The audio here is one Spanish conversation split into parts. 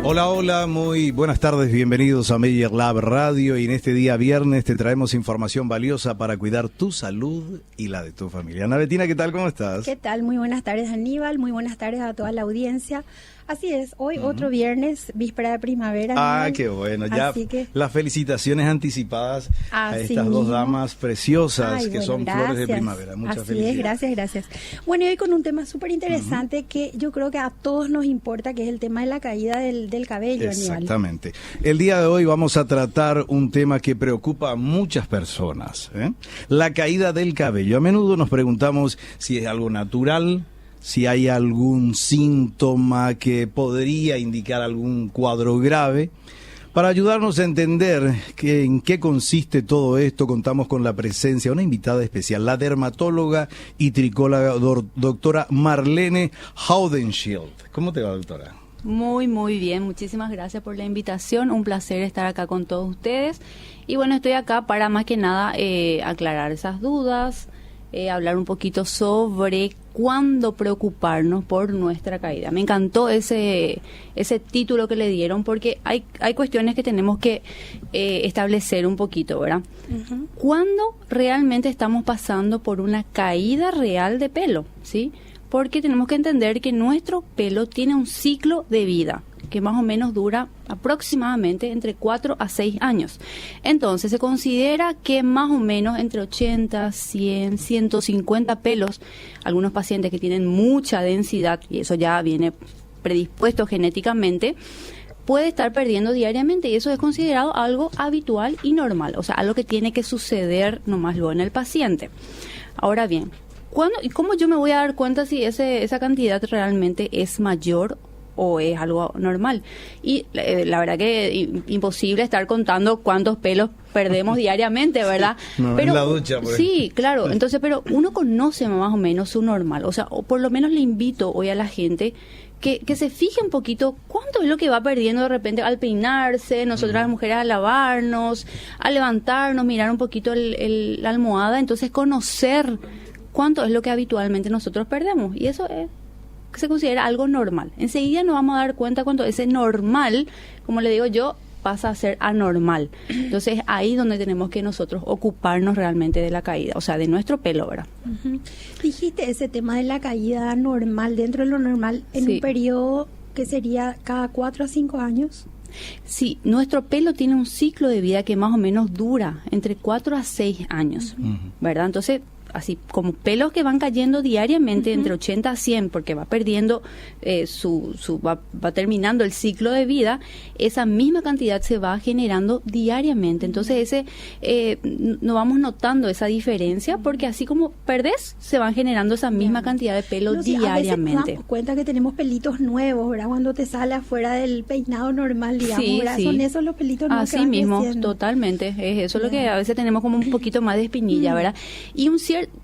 Hola, hola, muy buenas tardes, bienvenidos a Meyer Lab Radio y en este día viernes te traemos información valiosa para cuidar tu salud y la de tu familia. Ana Betina, ¿qué tal? ¿Cómo estás? ¿Qué tal? Muy buenas tardes, Aníbal, muy buenas tardes a toda la audiencia. Así es, hoy otro viernes, víspera de primavera. Ah, qué bueno, ya las felicitaciones anticipadas a estas dos damas preciosas que son flores de primavera. Muchas felicidades. Gracias. Bueno, y hoy con un tema súper interesante que yo creo que a todos nos importa, que es el tema de la caída del cabello, Aníbal. Exactamente. El día de hoy vamos a tratar un tema que preocupa a muchas personas, la caída del cabello. A menudo nos preguntamos si es algo natural, si hay algún síntoma que podría indicar algún cuadro grave. Para ayudarnos a entender en qué consiste todo esto, contamos con la presencia de una invitada especial, la dermatóloga y tricóloga doctora Marlene Haudenschild. ¿Cómo te va, doctora? Muy bien, muchísimas gracias por la invitación, un placer estar acá con todos ustedes. Y bueno, estoy acá para más que nada aclarar esas dudas, hablar un poquito sobre cuándo preocuparnos por nuestra caída. Me encantó ese título que le dieron porque hay cuestiones que tenemos que establecer un poquito, ¿verdad? Uh-huh. ¿Cuándo realmente estamos pasando por una caída real de pelo? ¿Sí? Porque tenemos que entender que nuestro pelo tiene un ciclo de vida que más o menos dura aproximadamente entre 4 a 6 años. Entonces, se considera que más o menos entre 80, 100, 150 pelos, algunos pacientes que tienen mucha densidad, y eso ya viene predispuesto genéticamente, puede estar perdiendo diariamente, y eso es considerado algo habitual y normal, o sea, algo que tiene que suceder nomás luego en el paciente. Ahora bien, ¿cuándo y cómo yo me voy a dar cuenta si esa cantidad realmente es mayor o es algo normal? Y la verdad que imposible estar contando cuántos pelos perdemos diariamente, ¿verdad? No, pero en la ducha, por sí, claro. Entonces, pero uno conoce más o menos su normal. O sea, o por lo menos le invito hoy a la gente que se fije un poquito cuánto es lo que va perdiendo de repente al peinarse, nosotras las mujeres a lavarnos, a levantarnos, mirar un poquito la almohada, entonces conocer cuánto es lo que habitualmente nosotros perdemos. Y eso se considera algo normal. Enseguida nos vamos a dar cuenta cuando ese normal, como le digo yo, pasa a ser anormal. Entonces ahí donde tenemos que nosotros ocuparnos realmente de la caída, o sea, de nuestro pelo, ¿verdad? Uh-huh. Dijiste ese tema de la caída normal, dentro de lo normal, en un periodo que sería cada 4 a 5 años. Sí, nuestro pelo tiene un ciclo de vida que más o menos dura entre 4 a 6 años, ¿verdad? Entonces, así como pelos que van cayendo diariamente entre 80 a 100 porque va perdiendo va terminando el ciclo de vida, esa misma cantidad se va generando diariamente. Entonces no vamos notando esa diferencia porque así como perdés, se van generando esa misma cantidad de pelo diariamente. A veces nos damos cuenta que tenemos pelitos nuevos, ¿verdad? Cuando te sale afuera del peinado normal, digamos, sí, ¿verdad? Sí. Son esos los pelitos nuevos así que van mismo, creciendo. Totalmente. Es eso lo que a veces tenemos como un poquito más de espinilla, ¿verdad? Y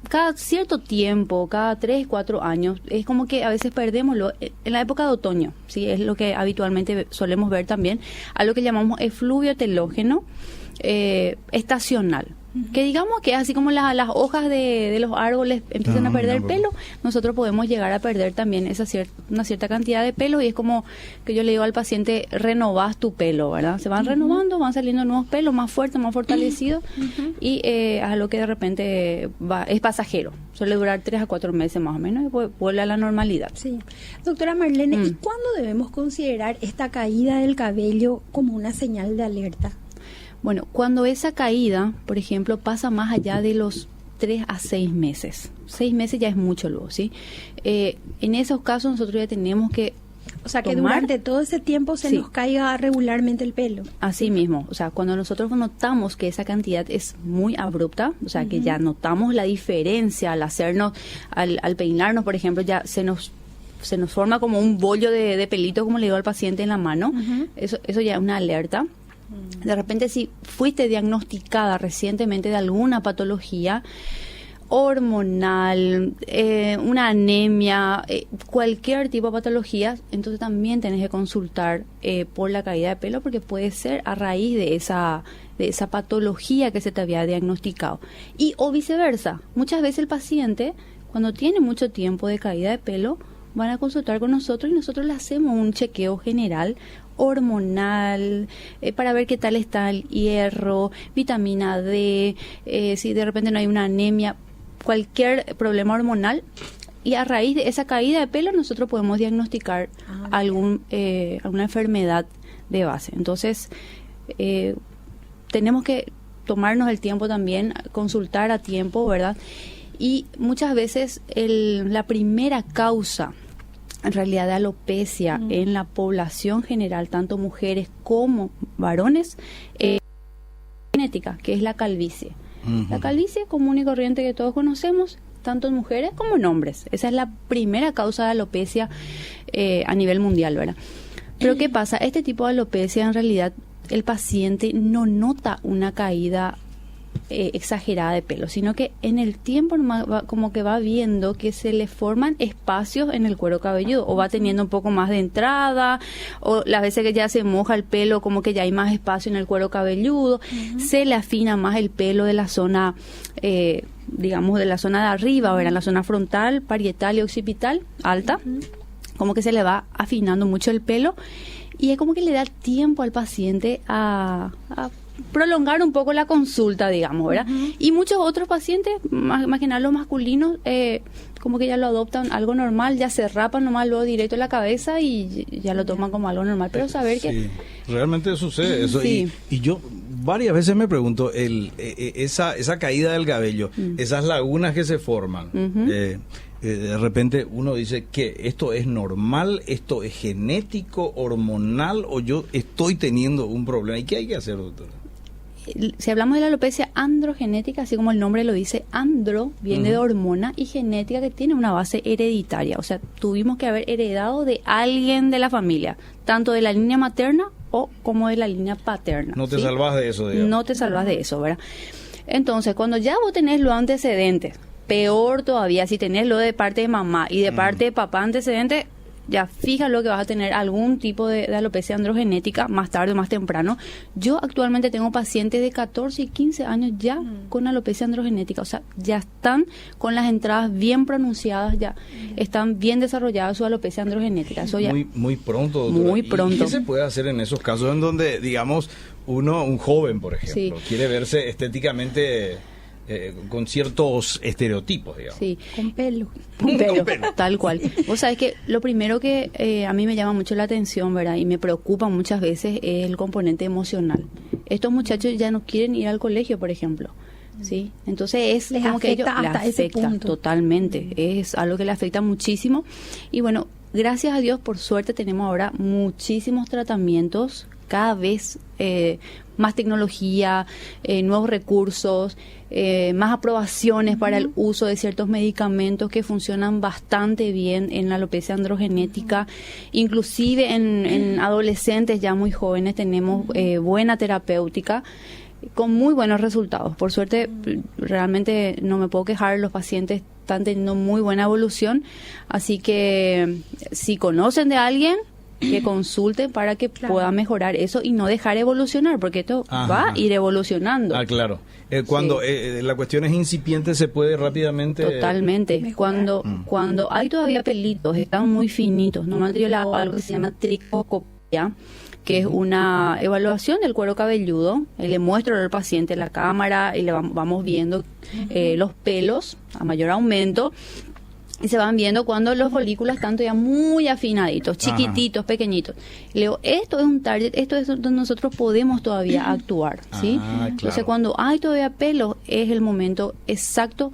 cada cierto tiempo, cada 3, 4 años, es como que a veces perdemos en la época de otoño, ¿sí? Es lo que habitualmente solemos ver también, a lo que llamamos efluvio telógeno estacional. Que digamos que así como las hojas de los árboles empiezan a perder pelo, nosotros podemos llegar a perder también una cierta cantidad de pelo, y es como que yo le digo al paciente, renovás tu pelo, ¿verdad? Se van renovando, van saliendo nuevos pelos más fuertes, más fortalecidos, y a lo que de repente es pasajero, suele durar 3 a 4 meses más o menos y vuelve a la normalidad. Sí. Doctora Marlene, ¿y cuándo debemos considerar esta caída del cabello como una señal de alerta? Bueno, cuando esa caída, por ejemplo, pasa más allá de los 3 a 6 meses. 6 meses ya es mucho luego, ¿sí? En esos casos nosotros ya tenemos que que durante todo ese tiempo se nos caiga regularmente el pelo. Así mismo, o sea, cuando nosotros notamos que esa cantidad es muy abrupta, o sea, que ya notamos la diferencia al hacernos, al peinarnos, por ejemplo, ya se nos forma como un bollo de pelito, como le digo al paciente, en la mano. Eso ya es una alerta. De repente, si fuiste diagnosticada recientemente de alguna patología hormonal, una anemia, cualquier tipo de patología, entonces también tenés que consultar por la caída de pelo, porque puede ser a raíz de esa patología que se te había diagnosticado. Y o viceversa, muchas veces el paciente, cuando tiene mucho tiempo de caída de pelo, van a consultar con nosotros y nosotros le hacemos un chequeo general hormonal, para ver qué tal está el hierro, vitamina D, si de repente no hay una anemia, cualquier problema hormonal. Y a raíz de esa caída de pelo nosotros podemos diagnosticar alguna enfermedad de base. Entonces, tenemos que tomarnos el tiempo también, consultar a tiempo, ¿verdad? Y muchas veces la primera causa, en realidad, de alopecia en la población general, tanto mujeres como varones, genética, que es la calvicie. La calvicie común y corriente que todos conocemos, tanto en mujeres como en hombres. Esa es la primera causa de alopecia a nivel mundial, ¿verdad? Pero ¿qué pasa? Este tipo de alopecia, en realidad, el paciente no nota una caída exagerada de pelo, sino que en el tiempo como que va viendo que se le forman espacios en el cuero cabelludo, o va teniendo un poco más de entrada, o las veces que ya se moja el pelo, como que ya hay más espacio en el cuero cabelludo, se le afina más el pelo de la zona, digamos, de la zona de arriba, ¿verdad? La zona frontal, parietal y occipital, alta, como que se le va afinando mucho el pelo, y es como que le da tiempo al paciente a prolongar un poco la consulta, digamos, ¿verdad? Y muchos otros pacientes, más que nada los masculinos, como que ya lo adoptan algo normal, ya se rapan nomás luego directo en la cabeza y ya lo toman como algo normal, pero saber que... Realmente sucede eso. Sí. Y yo varias veces me pregunto, esa caída del cabello, esas lagunas que se forman, de repente uno dice que esto es normal, esto es genético, hormonal, o yo estoy teniendo un problema. ¿Y qué hay que hacer, doctora? Si hablamos de la alopecia androgenética, así como el nombre lo dice, andro viene de hormona, y genética, que tiene una base hereditaria. O sea, tuvimos que haber heredado de alguien de la familia, tanto de la línea materna como de la línea paterna. No te salvas de eso, digamos. No te salvas de eso, ¿verdad? Entonces, cuando ya vos tenés los antecedentes, peor todavía, si tenés lo de parte de mamá y de parte de papá antecedente, ya fija lo que vas a tener algún tipo de alopecia androgenética más tarde o más temprano. Yo actualmente tengo pacientes de 14 y 15 años ya con alopecia androgenética, o sea, ya están con las entradas bien pronunciadas, ya están bien desarrolladas su alopecia androgenética. Eso ya muy pronto, doctora. Muy pronto. ¿Y qué se puede hacer en esos casos en donde, digamos, un joven, por ejemplo, quiere verse estéticamente... con ciertos estereotipos, digamos? Sí. Con pelo. Con pelo, tal cual. Vos sabés que lo primero que a mí me llama mucho la atención, ¿verdad? Y me preocupa muchas veces es el componente emocional. Estos muchachos ya no quieren ir al colegio, por ejemplo. ¿Sí? Entonces les como que ellos hasta les ese afecta punto. Totalmente. Es algo que le afecta muchísimo. Y bueno, gracias a Dios, por suerte, tenemos ahora muchísimos tratamientos, cada vez más tecnología, nuevos recursos, más aprobaciones para el uso de ciertos medicamentos que funcionan bastante bien en la alopecia androgenética. Inclusive en adolescentes ya muy jóvenes tenemos buena terapéutica con muy buenos resultados. Por suerte, realmente no me puedo quejar, los pacientes están teniendo muy buena evolución, así que si conocen de alguien, que consulten para que pueda mejorar eso y no dejar evolucionar, porque esto va a ir evolucionando. Claro. Cuando la cuestión es incipiente, se puede rápidamente... Totalmente. Cuando hay todavía pelitos, están muy finitos. Normalmente yo le hago algo que se llama tricoscopia, que es una evaluación del cuero cabelludo. Le muestro al paciente la cámara y le vamos viendo los pelos a mayor aumento. Y se van viendo cuando los folículos están todavía muy afinaditos, chiquititos, pequeñitos. Le digo, esto es un target, esto es donde nosotros podemos todavía actuar, ¿sí? Claro. Entonces, cuando hay todavía pelo, es el momento exacto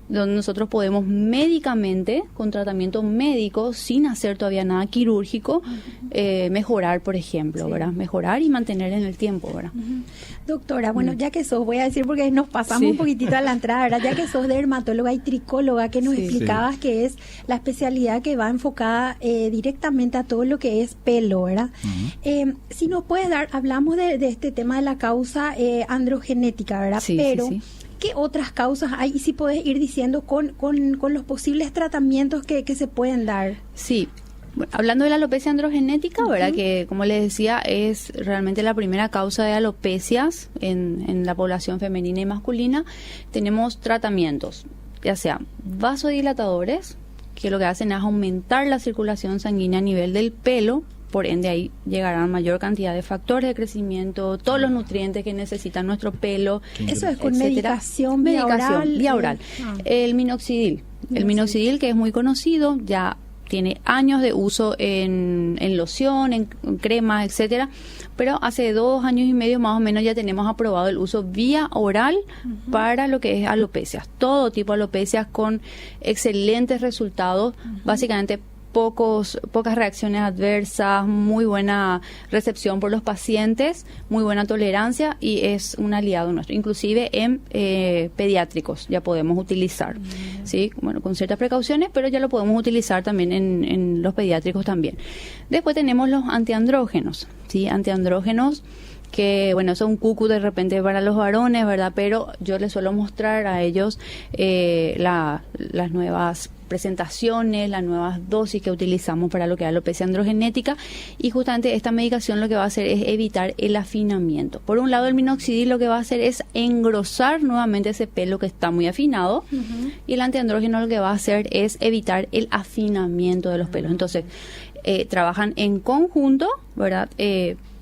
donde nosotros podemos médicamente, con tratamiento médico, sin hacer todavía nada quirúrgico, mejorar, por ejemplo, ¿verdad? Mejorar y mantener en el tiempo, ¿verdad? Doctora, bueno, ya que sos, voy a decir porque nos pasamos un poquitito a la entrada, ¿verdad? Ya que sos dermatóloga y tricóloga, que nos explicabas que es la especialidad que va enfocada directamente a todo lo que es pelo, ¿verdad? Si nos puedes dar, hablamos de este tema de la causa androgenética, ¿verdad? Pero ¿qué otras causas hay? Y si podés ir diciendo con los posibles tratamientos que se pueden dar. Sí. Bueno, hablando de la alopecia androgenética, ¿verdad? Que, como les decía, es realmente la primera causa de alopecias en la población femenina y masculina. Tenemos tratamientos, ya sea vasodilatadores, que lo que hacen es aumentar la circulación sanguínea a nivel del pelo, por ende ahí llegarán mayor cantidad de factores de crecimiento, todos los nutrientes que necesita nuestro pelo. Eso es con etcétera. medicación vía oral. El minoxidil. El minoxidil, que es muy conocido, ya tiene años de uso en loción, en crema, etcétera, pero hace 2 años y medio más o menos ya tenemos aprobado el uso vía oral para lo que es alopecias, todo tipo de alopecias con excelentes resultados, básicamente pocas reacciones adversas, muy buena recepción por los pacientes, muy buena tolerancia y es un aliado nuestro. Inclusive en pediátricos ya podemos utilizar, ¿sí? Bueno, con ciertas precauciones, pero ya lo podemos utilizar también en los pediátricos también. Después tenemos los antiandrógenos, ¿sí? Antiandrógenos que, bueno, son cucu de repente para los varones, ¿verdad? Pero yo les suelo mostrar a ellos las nuevas presentaciones, las nuevas dosis que utilizamos para lo que es alopecia androgenética, y justamente esta medicación lo que va a hacer es evitar el afinamiento. Por un lado, el minoxidil lo que va a hacer es engrosar nuevamente ese pelo que está muy afinado, y el antiandrógeno lo que va a hacer es evitar el afinamiento de los pelos. Entonces, trabajan en conjunto, ¿verdad?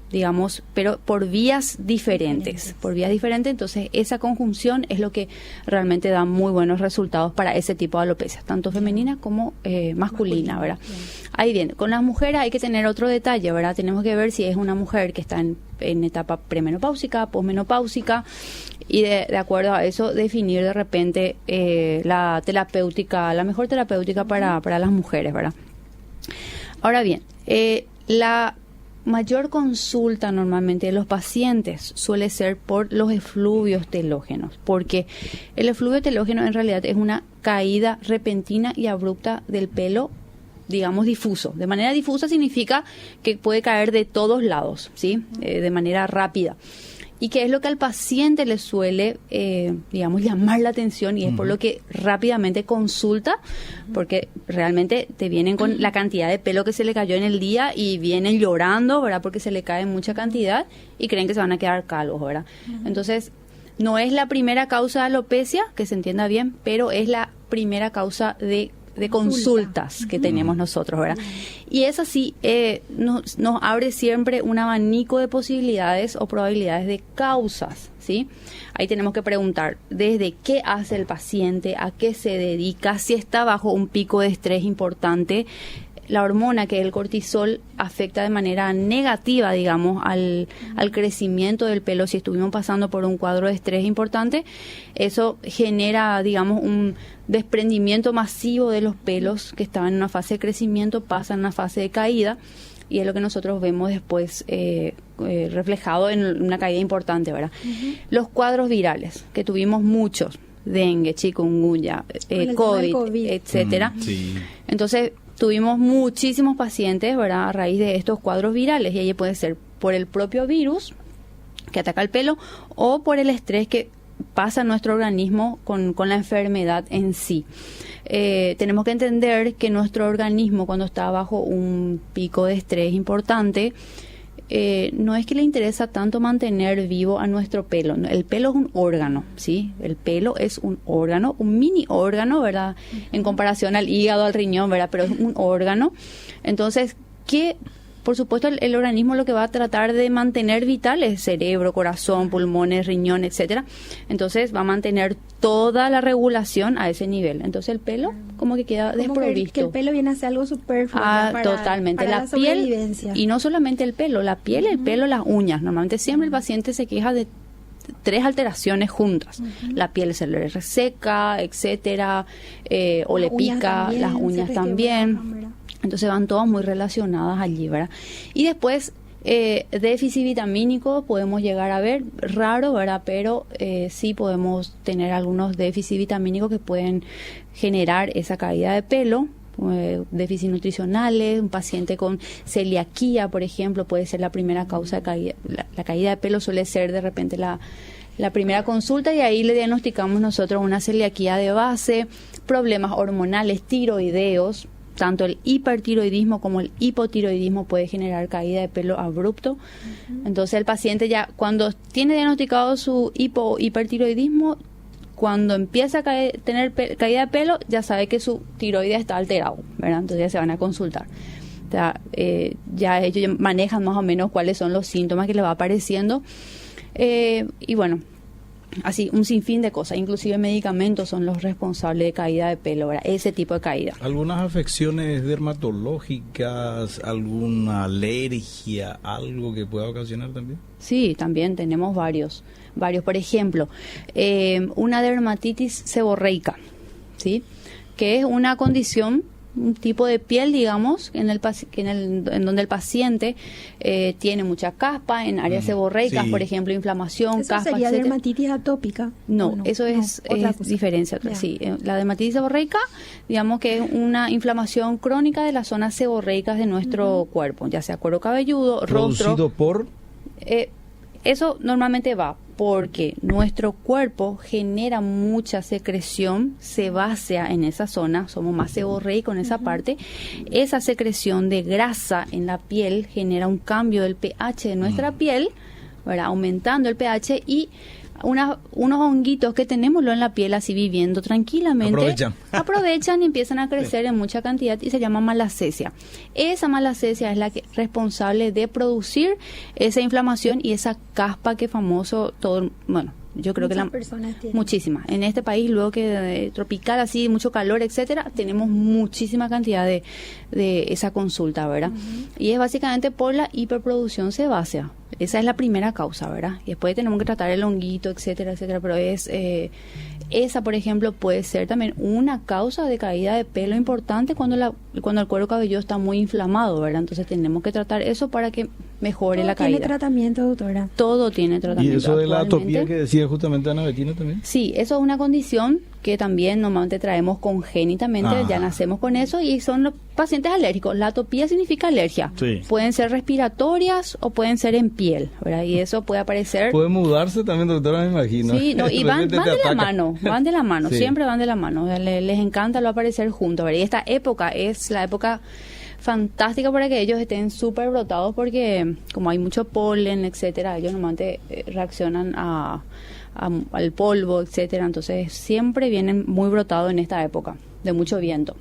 Digamos, pero por vías diferentes, entonces esa conjunción es lo que realmente da muy buenos resultados para ese tipo de alopecia, tanto femenina como masculina, ¿verdad? Ahí bien, con las mujeres hay que tener otro detalle, ¿verdad? Tenemos que ver si es una mujer que está en etapa premenopáusica, posmenopáusica, y de acuerdo a eso definir de repente la mejor terapéutica para las mujeres, ¿verdad? Ahora bien, la mayor consulta normalmente de los pacientes suele ser por los efluvios telógenos, porque el efluvio telógeno en realidad es una caída repentina y abrupta del pelo, digamos, difuso. De manera difusa significa que puede caer de todos lados, ¿sí? De manera rápida. Y que es lo que al paciente le suele, digamos, llamar la atención, y es por lo que rápidamente consulta, porque realmente te vienen con la cantidad de pelo que se le cayó en el día y vienen llorando, ¿verdad? Porque se le cae mucha cantidad y creen que se van a quedar calvos, ¿verdad? Entonces, no es la primera causa de alopecia, que se entienda bien, pero es la primera causa de consultas que tenemos nosotros, ¿verdad? Y eso sí, nos abre siempre un abanico de posibilidades o probabilidades de causas, ¿sí? Ahí tenemos que preguntar desde qué hace el paciente, a qué se dedica, si está bajo un pico de estrés importante. La hormona, que es el cortisol, afecta de manera negativa, digamos, al crecimiento del pelo. Si estuvimos pasando por un cuadro de estrés importante, eso genera, digamos, un desprendimiento masivo de los pelos que estaban en una fase de crecimiento, pasan a una fase de caída, y es lo que nosotros vemos después reflejado en una caída importante, ¿verdad? Los cuadros virales, que tuvimos muchos, dengue, chikungunya, COVID, etcétera. Sí. Entonces, tuvimos muchísimos pacientes, ¿verdad?, a raíz de estos cuadros virales, y ahí puede ser por el propio virus que ataca el pelo o por el estrés que pasa en nuestro organismo con la enfermedad en sí. Tenemos que entender que nuestro organismo, cuando está bajo un pico de estrés importante, no es que le interesa tanto mantener vivo a nuestro pelo. El pelo es un órgano, ¿sí? El pelo es un órgano, un mini órgano, ¿verdad? En comparación al hígado, al riñón, ¿verdad? Pero es un órgano. Entonces, por supuesto, el organismo lo que va a tratar de mantener vital es cerebro, corazón, pulmones, riñón, etcétera. Entonces, va a mantener toda la regulación a ese nivel. Entonces, el pelo como que queda desprovisto. Que el pelo viene a ser algo superfluo. Totalmente. Para la piel, y no solamente el pelo, la piel, el pelo, las uñas. Normalmente siempre el paciente se queja de 3 alteraciones juntas. La piel se le reseca, etcétera, o le pica, también, las uñas también. Entonces van todas muy relacionadas allí, ¿verdad? Y después, déficit vitamínico podemos llegar a ver, raro, ¿verdad? Pero sí podemos tener algunos déficits vitamínicos que pueden generar esa caída de pelo. Déficits nutricionales, un paciente con celiaquía, por ejemplo, puede ser la primera causa de caída. La caída de pelo suele ser de repente la primera consulta, y ahí le diagnosticamos nosotros una celiaquía de base, problemas hormonales, tiroideos. Tanto el hipertiroidismo como el hipotiroidismo puede generar caída de pelo abrupto. Entonces el paciente ya, cuando tiene diagnosticado su hipertiroidismo, cuando empieza a tener caída de pelo, ya sabe que su tiroides está alterado, ¿verdad? Entonces ya se van a consultar. ya ellos manejan más o menos cuáles son los síntomas que le va apareciendo. Y bueno, así, un sinfín de cosas, inclusive medicamentos son los responsables de caída de pelo, ¿verdad? Ese tipo de caída. ¿Algunas afecciones dermatológicas, alguna alergia, algo que pueda ocasionar también? Sí, también tenemos varios. Por ejemplo, una dermatitis seborreica, ¿sí? Que es una condición, un tipo de piel, digamos, en donde el paciente tiene mucha caspa, en áreas seborreicas, sí. Por ejemplo, inflamación, ¿Eso caspa, sería etcétera. dermatitis atópica? No, eso es diferencia. Sí, la dermatitis seborreica, digamos que es una inflamación crónica de las zonas seborreicas de nuestro cuerpo, ya sea cuero cabelludo, rostro. ¿Producido por? Eso normalmente va porque nuestro cuerpo genera mucha secreción sebácea en esa zona, somos más seborreicos en esa parte. Esa secreción de grasa en la piel genera un cambio del pH de nuestra piel, ¿verdad? Aumentando el pH y unos honguitos que tenemos en la piel así viviendo tranquilamente aprovechan y empiezan a crecer en mucha cantidad y se llama malacesia. Esa malacesia es la que responsable de producir esa inflamación y esa caspa que famoso todo, bueno, yo creo muchas que personas tienen. Muchísimas. En este país, luego que tropical, así, mucho calor, etcétera, tenemos muchísima cantidad de esa consulta, ¿verdad? Y es básicamente por la hiperproducción sebácea. Esa es la primera causa, ¿verdad? Y después tenemos que tratar el honguito, etcétera, etcétera, pero esa, por ejemplo, puede ser también una causa de caída de pelo importante cuando el cuero cabelludo está muy inflamado, ¿verdad? Entonces tenemos que tratar eso para que mejore la caída. ¿Tiene tratamiento, doctora? Todo tiene tratamiento. ¿Y eso de la atopía que decía justamente Ana Bettina también? Sí, eso es una condición que también normalmente traemos congénitamente, ya nacemos con eso y son los pacientes alérgicos. La atopía significa alergia. Sí. Pueden ser respiratorias o pueden ser en piel, ¿verdad? Y eso puede aparecer... Puede mudarse también, doctora, me imagino. Sí, no, y van de la mano, sí. Siempre van de la mano. Les encanta lo aparecer juntos, ¿verdad? Y esta época es la época fantástica para que ellos estén súper brotados porque como hay mucho polen, etcétera, ellos normalmente reaccionan al polvo, etcétera, entonces siempre vienen muy brotados en esta época de mucho viento.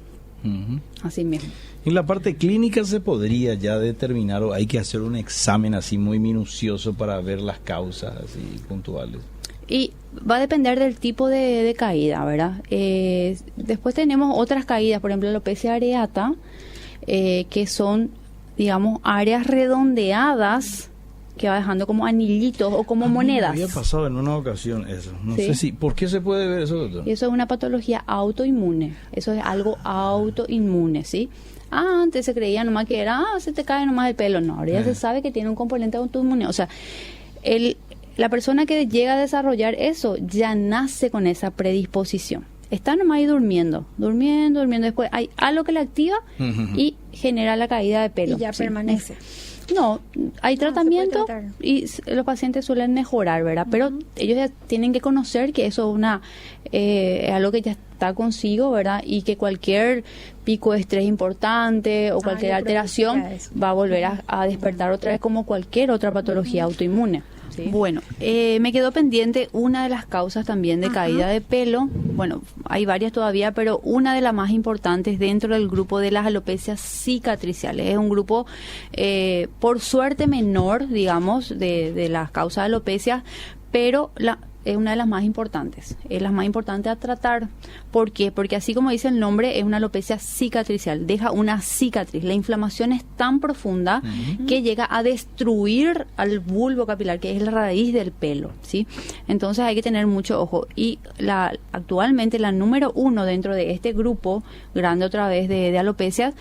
Así mismo. En la parte clínica se podría ya determinar o hay que hacer un examen así muy minucioso para ver las causas así puntuales. Y va a depender del tipo de caída, ¿verdad? Después tenemos otras caídas, por ejemplo, la alopecia areata, que son, digamos, áreas redondeadas que va dejando como anillitos o como monedas. Me había pasado en una ocasión eso. No sé si... ¿Por qué se puede ver eso, doctor? Y eso es una patología autoinmune. Eso es algo autoinmune, ¿sí? Antes se creía nomás que era, se te cae nomás el pelo. No, ahora ya se sabe que tiene un componente autoinmune. O sea, la persona que llega a desarrollar eso ya nace con esa predisposición. Está nomás ahí durmiendo. Después hay algo que le activa y genera la caída de pelo. Y ya permanece. No, hay tratamiento y los pacientes suelen mejorar, ¿verdad? Pero ellos ya tienen que conocer que eso es algo que ya está consigo, ¿verdad? Y que cualquier pico de estrés importante o cualquier alteración va a volver a despertar otra vez como cualquier otra patología autoinmune. ¿Sí? Bueno, me quedó pendiente una de las causas también de caída de pelo. Bueno, hay varias todavía, pero una de las más importantes dentro del grupo de las alopecias cicatriciales. Es un grupo, por suerte, menor, digamos, de las causas de alopecia, pero es una de las más importantes. Es la más importante a tratar. ¿Por qué? Porque así como dice el nombre, es una alopecia cicatricial. Deja una cicatriz. La inflamación es tan profunda que llega a destruir al bulbo capilar, que es la raíz del pelo, ¿sí? Entonces hay que tener mucho ojo. Y actualmente la número 1 dentro de este grupo grande otra vez de alopecias,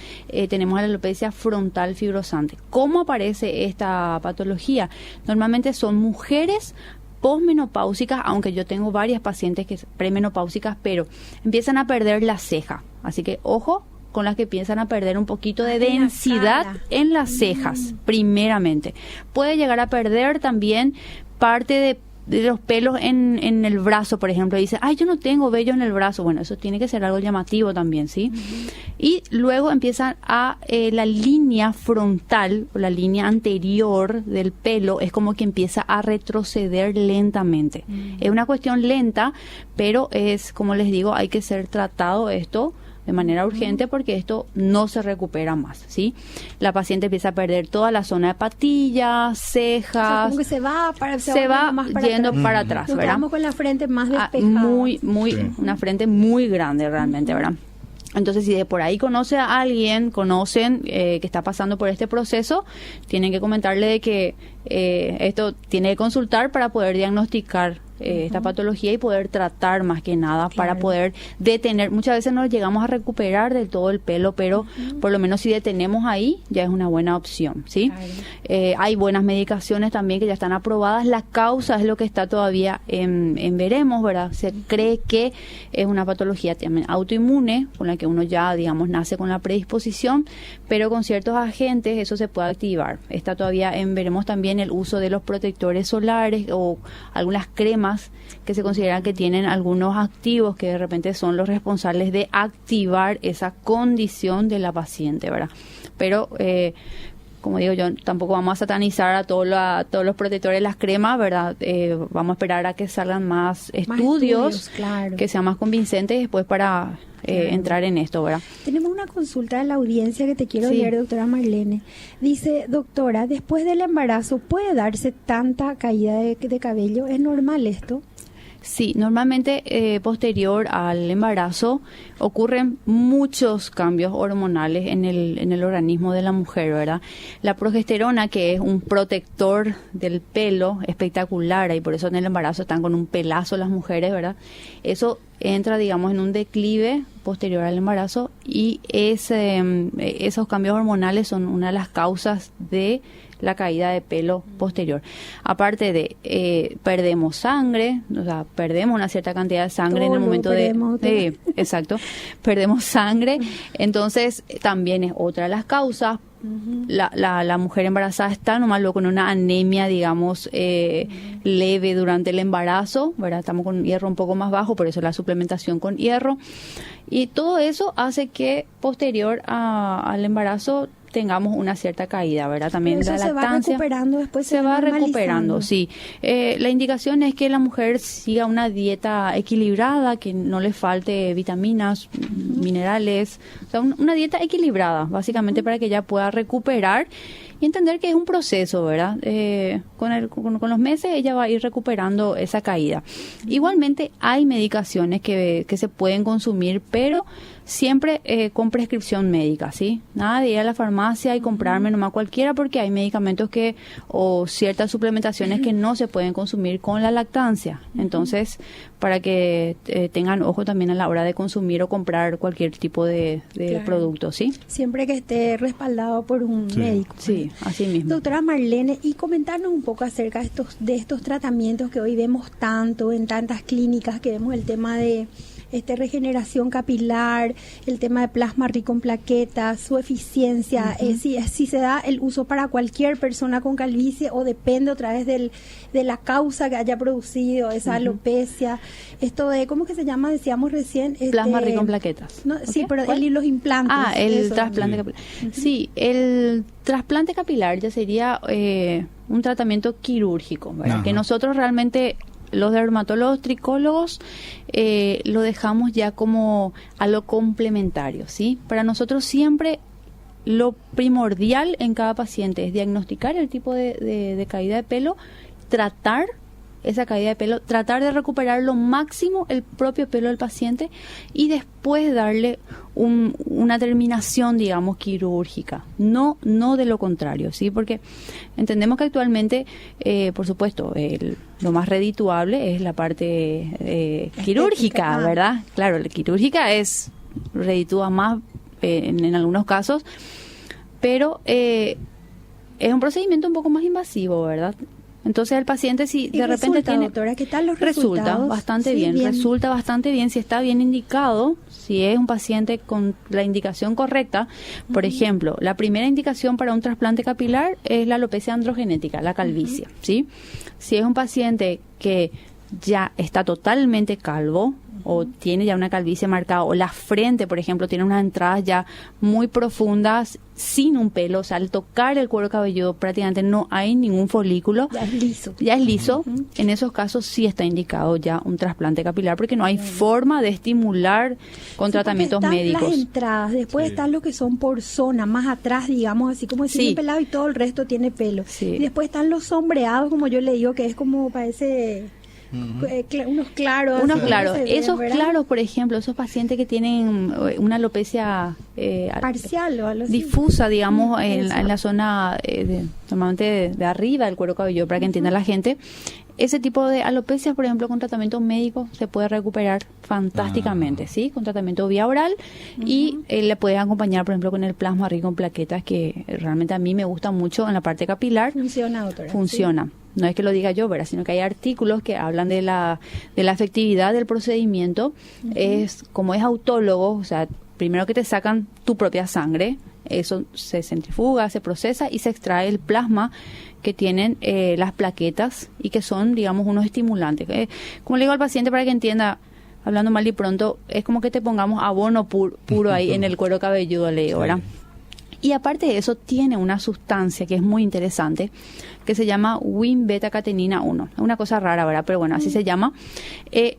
tenemos la alopecia frontal fibrosante. ¿Cómo aparece esta patología? Normalmente son mujeres posmenopáusicas, aunque yo tengo varias pacientes que premenopáusicas, pero empiezan a perder la ceja. Así que ojo con las que empiezan a perder un poquito de densidad en las cejas, primeramente. Puede llegar a perder también parte de los pelos en el brazo, por ejemplo. Dice, yo no tengo vello en el brazo. Bueno, eso tiene que ser algo llamativo también, ¿sí? Y luego empieza la línea frontal, o la línea anterior del pelo, es como que empieza a retroceder lentamente. Es una cuestión lenta, pero es, como les digo, hay que ser tratado esto de manera urgente porque esto no se recupera más, ¿sí? La paciente empieza a perder toda la zona de patillas, cejas. O sea, como que se va más para yendo atrás. para atrás, Nos ¿verdad? quedamos con la frente más despejada. Una frente muy grande realmente, ¿verdad? Entonces, si de por ahí conocen que está pasando por este proceso, tienen que comentarle de que esto tiene que consultar para poder diagnosticar esta patología y poder tratar más que nada, para poder detener. Muchas veces no llegamos a recuperar del todo el pelo, pero por lo menos si detenemos ahí, ya es una buena opción, ¿sí? Hay buenas medicaciones también que ya están aprobadas. La causa es lo que está todavía en veremos, ¿verdad? Se cree que es una patología también autoinmune, con la que uno ya, digamos, nace con la predisposición, pero con ciertos agentes eso se puede activar. Está todavía en veremos también el uso de los protectores solares o algunas cremas que se consideran que tienen algunos activos que de repente son los responsables de activar esa condición de la paciente, ¿verdad? Pero como digo yo, tampoco vamos a satanizar a todos los protectores de las cremas, ¿verdad? Vamos a esperar a que salgan más estudios claro, que sean más convincentes después para entrar en esto, ¿verdad? Tenemos una consulta de la audiencia que te quiero leer, doctora Marlene. Dice, doctora, después del embarazo, ¿puede darse tanta caída de cabello? ¿Es normal esto? Sí, normalmente posterior al embarazo ocurren muchos cambios hormonales en el organismo de la mujer, ¿verdad? La progesterona, que es un protector del pelo espectacular, y por eso en el embarazo están con un pelazo las mujeres, ¿verdad? Eso entra, digamos, en un declive posterior al embarazo y esos cambios hormonales son una de las causas de la caída de pelo posterior. Aparte de perdemos sangre, o sea, perdemos una cierta cantidad de sangre en el momento exacto, perdemos sangre, entonces también es otra de las causas. La mujer embarazada está nomás luego con una anemia, digamos, leve durante el embarazo, ¿verdad? Estamos con hierro un poco más bajo, por eso la suplementación con hierro. Y todo eso hace que posterior al embarazo tengamos una cierta caída, ¿verdad? También la lactancia. Se va recuperando después. Se va recuperando, sí. La indicación es que la mujer siga una dieta equilibrada, que no le falte vitaminas, minerales, o sea, una dieta equilibrada, básicamente para que ella pueda recuperar y entender que es un proceso, ¿verdad? Con los meses ella va a ir recuperando esa caída. Igualmente hay medicaciones que se pueden consumir, pero siempre con prescripción médica, ¿sí? Nada de ir a la farmacia y comprarme nomás cualquiera, porque hay medicamentos o ciertas suplementaciones que no se pueden consumir con la lactancia. Entonces, para que tengan ojo también a la hora de consumir o comprar cualquier tipo de producto, ¿sí? Siempre que esté respaldado por un médico. Sí, así mismo. Doctora Marlene, y comentarnos un poco acerca de estos tratamientos que hoy vemos tanto en tantas clínicas, que vemos el tema de regeneración capilar, el tema de plasma rico en plaquetas, su eficiencia, si se da el uso para cualquier persona con calvicie o depende otra vez de la causa que haya producido esa alopecia. Esto de, ¿cómo que se llama? Decíamos recién. Plasma rico en plaquetas. No, sí, pero los implantes. El trasplante capilar. Sí, el trasplante capilar ya sería un tratamiento quirúrgico, ¿verdad? Que nosotros realmente, los dermatólogos tricólogos, lo dejamos ya como algo complementario, ¿sí? Para nosotros siempre lo primordial en cada paciente es diagnosticar el tipo de caída de pelo, tratar esa caída de pelo, tratar de recuperar lo máximo el propio pelo del paciente y después darle una terminación, digamos, quirúrgica, no de lo contrario, ¿sí? Porque entendemos que actualmente, por supuesto, lo más redituable es la parte quirúrgica, ¿verdad? Claro, la quirúrgica reditúa más en algunos casos, pero es un procedimiento un poco más invasivo, ¿verdad? Entonces el paciente, si de repente tiene, doctora, ¿qué tal los resultados? Resulta bastante bien, resulta bastante bien si está bien indicado, si es un paciente con la indicación correcta. Por ejemplo, la primera indicación para un trasplante capilar es la alopecia androgenética, la calvicie, ¿sí? Si es un paciente que ya está totalmente calvo, o tiene ya una calvicie marcada, o la frente, por ejemplo, tiene unas entradas ya muy profundas sin un pelo, o sea, al tocar el cuero cabelludo prácticamente no hay ningún folículo. Ya es liso. Ya es liso. En esos casos sí está indicado ya un trasplante capilar porque no hay forma de estimular con tratamientos están médicos. Las entradas, después están lo que son por zona, más atrás, digamos, así como si tiene pelado y todo el resto tiene pelo. Y después están los sombreados, como yo le digo, que es como parece... unos claros. Esos claros, por ejemplo, esos pacientes que tienen una alopecia parcial o algo así, difusa, digamos, en la zona normalmente de arriba del cuero cabelludo, para que entienda la gente. Ese tipo de alopecia, por ejemplo, con tratamiento médico se puede recuperar fantásticamente, ¿sí? Con tratamiento vía oral y le puedes acompañar, por ejemplo, con el plasma rico en plaquetas, que realmente a mí me gusta mucho en la parte capilar. Funciona, doctora. Funciona. Sí. No es que lo diga yo, ¿verdad? Sino que hay artículos que hablan de la efectividad del procedimiento. Como es autólogo, o sea, primero que te sacan tu propia sangre, eso se centrifuga, se procesa y se extrae el plasma que tienen las plaquetas y que son, digamos, unos estimulantes. Como le digo al paciente para que entienda, hablando mal y pronto, es como que te pongamos abono puro ahí en el cuero cabelludo, le digo, ¿verdad? Y aparte de eso, tiene una sustancia que es muy interesante, que se llama Win-beta-catenina 1. Es una cosa rara, ¿verdad? Pero bueno, así se llama. Que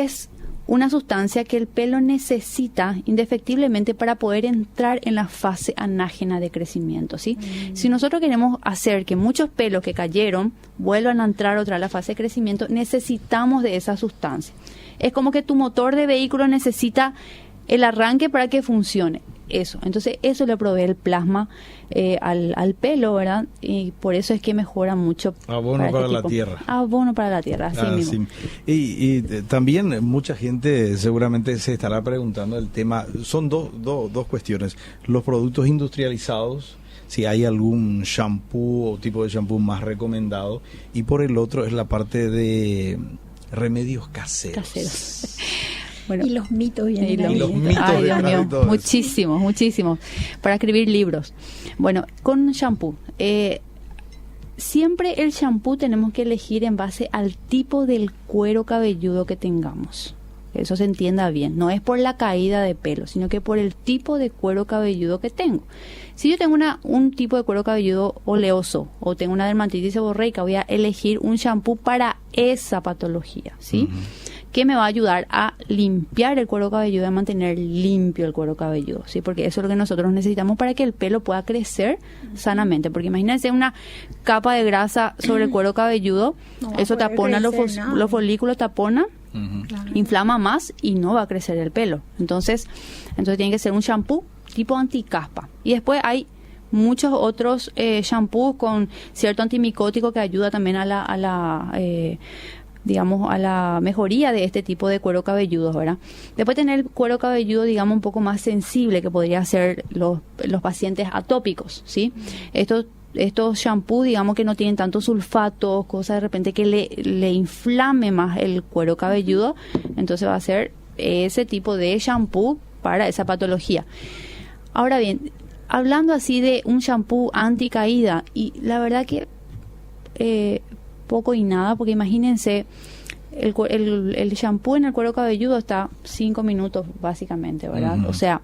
es una sustancia que el pelo necesita indefectiblemente para poder entrar en la fase anágena de crecimiento, ¿sí? Si nosotros queremos hacer que muchos pelos que cayeron vuelvan a entrar otra vez a la fase de crecimiento, necesitamos de esa sustancia. Es como que tu motor de vehículo necesita el arranque para que funcione. Eso, entonces eso le provee el plasma al pelo, ¿verdad? Y por eso es que mejora mucho. Abono para la tierra. Abono para la tierra, así mismo. Sí. Y también mucha gente seguramente se estará preguntando el tema. Son dos cuestiones. Los productos industrializados, si hay algún shampoo o tipo de shampoo más recomendado, y por el otro es la parte de remedios caseros. Bueno, y los mitos vienen ahí. Ay, Dios mío, muchísimos, para escribir libros. Bueno, con shampoo, siempre el shampoo tenemos que elegir en base al tipo del cuero cabelludo que tengamos. Eso se entienda bien, no es por la caída de pelo, sino que por el tipo de cuero cabelludo que tengo. Si yo tengo un tipo de cuero cabelludo oleoso o tengo una dermatitis seborreica, voy a elegir un shampoo para esa patología, ¿sí? Que me va a ayudar a limpiar el cuero cabelludo, a mantener limpio el cuero cabelludo, ¿sí? Porque eso es lo que nosotros necesitamos para que el pelo pueda crecer sanamente. Porque imagínense una capa de grasa sobre el cuero cabelludo, eso tapona los folículos, tapona, inflama más y no va a crecer el pelo. Entonces tiene que ser un shampoo tipo anticaspa. Y después hay muchos otros shampoos con cierto antimicótico que ayuda también a la mejoría de este tipo de cuero cabelludo, ¿verdad? Después tener el cuero cabelludo, digamos, un poco más sensible, que podría ser los pacientes atópicos, ¿sí? Estos shampoos, digamos, que no tienen tanto sulfato, cosas de repente que le inflame más el cuero cabelludo, entonces va a ser ese tipo de shampoo para esa patología. Ahora bien, hablando así de un shampoo anticaída, y la verdad que poco y nada, porque imagínense, el shampoo en el cuero cabelludo está 5 minutos básicamente, ¿verdad? O sea,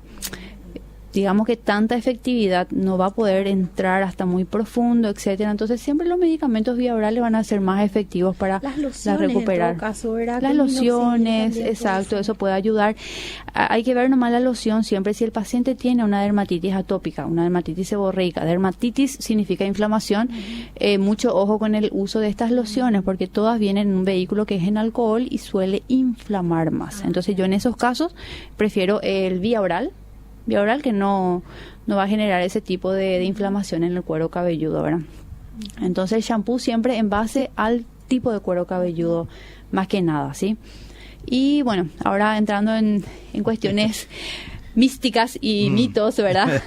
digamos que tanta efectividad no va a poder entrar hasta muy profundo, etcétera. Entonces siempre los medicamentos vía orales van a ser más efectivos para recuperar. En todo caso, ¿verdad? Las lociones, exacto, eso puede ayudar. Hay que ver nomás la loción siempre si el paciente tiene una dermatitis atópica, una dermatitis seborreica. Dermatitis significa inflamación. Mucho ojo con el uso de estas lociones porque todas vienen en un vehículo que es en alcohol y suele inflamar más. Entonces yo en esos casos prefiero el vía oral que no va a generar ese tipo de inflamación en el cuero cabelludo, ¿verdad? Entonces el shampoo siempre en base al tipo de cuero cabelludo, más que nada, ¿sí? Y bueno, ahora entrando en cuestiones místicas y mitos, ¿verdad?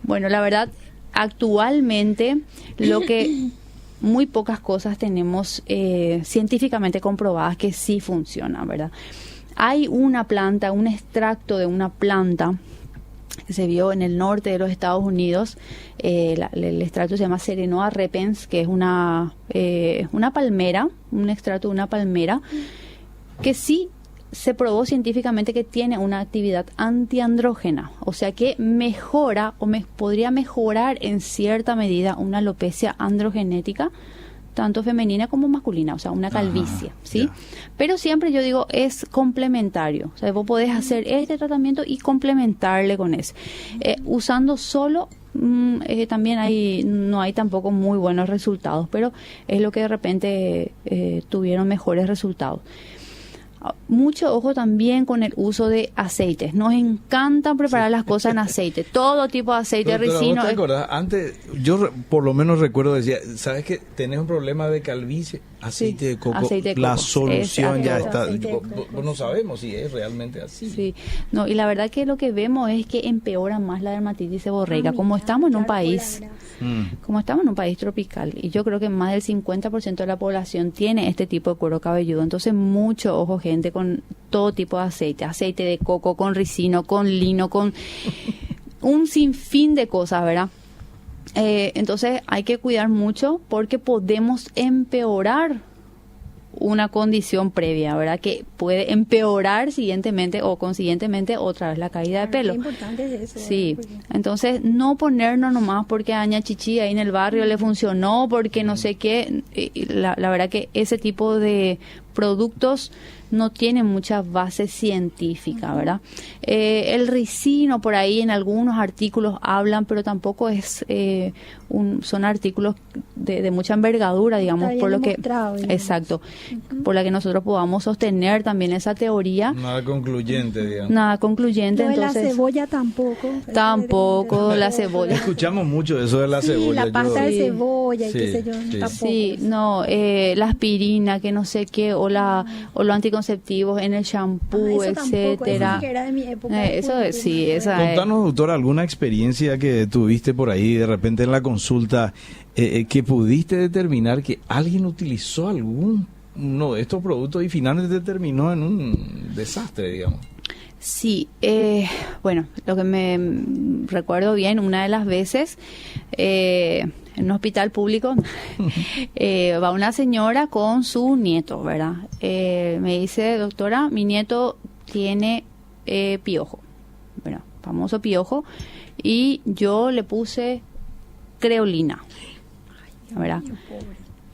Bueno, la verdad, actualmente lo que muy pocas cosas tenemos científicamente comprobadas que sí funcionan, ¿verdad? Hay una planta, un extracto de una planta que se vio en el norte de los Estados Unidos. El extracto se llama Serenoa repens, que es una palmera, un extracto de una palmera, que sí se probó científicamente que tiene una actividad antiandrógena, o sea que mejora podría mejorar en cierta medida una alopecia androgenética, tanto femenina como masculina, o sea, una calvicie, ¿sí? Ya. Pero siempre yo digo, es complementario, o sea, vos podés hacer este tratamiento y complementarle con ese. Usando solo, también no hay tampoco muy buenos resultados, pero es lo que de repente tuvieron mejores resultados. Mucho ojo también con el uso de aceites. Nos encanta preparar las cosas en aceite. Todo tipo de aceite, ricino. ¿Te acordás? Antes, yo por lo menos recuerdo, decía, ¿sabes qué? Tenés un problema de calvicie, aceite de coco. Aceite de coco. La solución ya está. No sabemos si es realmente así. Sí. No, y la verdad que lo que vemos es que empeora más la dermatitis seborreica. Como estamos en un país... Como estamos en un país tropical y yo creo que más del 50% de la población tiene este tipo de cuero cabelludo, entonces mucho ojo gente con todo tipo de aceite de coco, con ricino, con lino, con un sinfín de cosas, ¿verdad? Entonces hay que cuidar mucho porque podemos empeorar una condición previa, ¿verdad? Que puede empeorar siguientemente o consiguientemente otra vez la caída de pelo. Qué importante es eso. Sí, entonces no ponernos nomás porque a Aña Chichi ahí en el barrio le funcionó, porque no sé qué. La verdad que ese tipo de productos no tiene mucha base científica, ¿verdad? El ricino por ahí en algunos artículos hablan, pero tampoco es son artículos de mucha envergadura, digamos, por lo que exacto, por la que nosotros podamos sostener también esa teoría. Nada concluyente, digamos. Nada concluyente. No, entonces la cebolla tampoco. Tampoco la cebolla. Escuchamos mucho eso de la cebolla. La pasta de cebolla y qué sé yo, tampoco. Sí, no, la aspirina, que no sé qué, o los anticonceptivos en el shampoo, etcétera. Eso era de mi época. Eso sí, esa Contanos, doctora, alguna experiencia que tuviste por ahí de repente en la consulta que pudiste determinar que alguien utilizó uno de estos productos y finalmente terminó en un desastre, digamos. Sí, bueno, lo que me recuerdo bien, una de las veces en un hospital público va una señora con su nieto, ¿verdad? Me dice, doctora, mi nieto tiene piojo, ¿verdad? Famoso piojo, y yo le puse creolina, ¿verdad?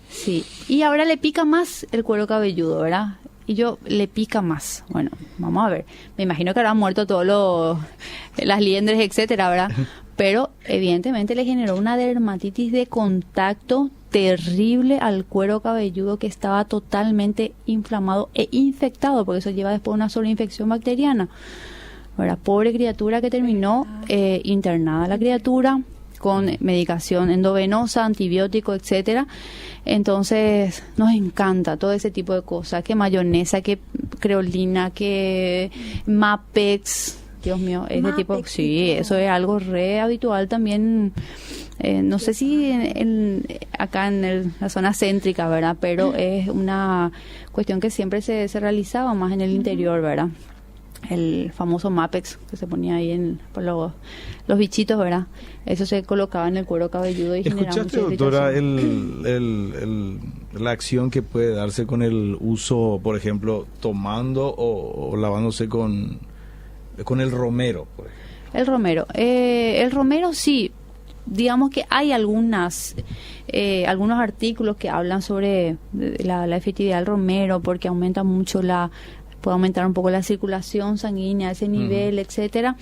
Sí, y ahora le pica más el cuero cabelludo, ¿verdad? Y yo, le pica más. Bueno, vamos a ver. Me imagino que habrán muerto todos las liendres, etcétera, ¿verdad? Pero evidentemente le generó una dermatitis de contacto terrible al cuero cabelludo, que estaba totalmente inflamado e infectado, porque eso lleva después una sobreinfección bacteriana, ¿verdad? Pobre criatura que terminó internada la criatura con medicación endovenosa, antibiótico, etcétera. Entonces nos encanta todo ese tipo de cosas, que mayonesa, que creolina, que Mapex, Dios mío, ese tipo, sí, eso es algo re habitual también. No sé si acá en la zona céntrica, ¿verdad? Pero es una cuestión que siempre se realizaba más en el interior, ¿verdad? El famoso Mapex que se ponía ahí por los bichitos, ¿verdad? Eso se colocaba en el cuero cabelludo y generaba mucha irritación. Doctora, la acción que puede darse con el uso, por ejemplo, tomando o lavándose con el romero, por ejemplo? El romero sí, digamos que hay algunos artículos que hablan sobre la efectividad del romero, porque aumenta mucho puede aumentar un poco la circulación sanguínea a ese nivel, etcétera,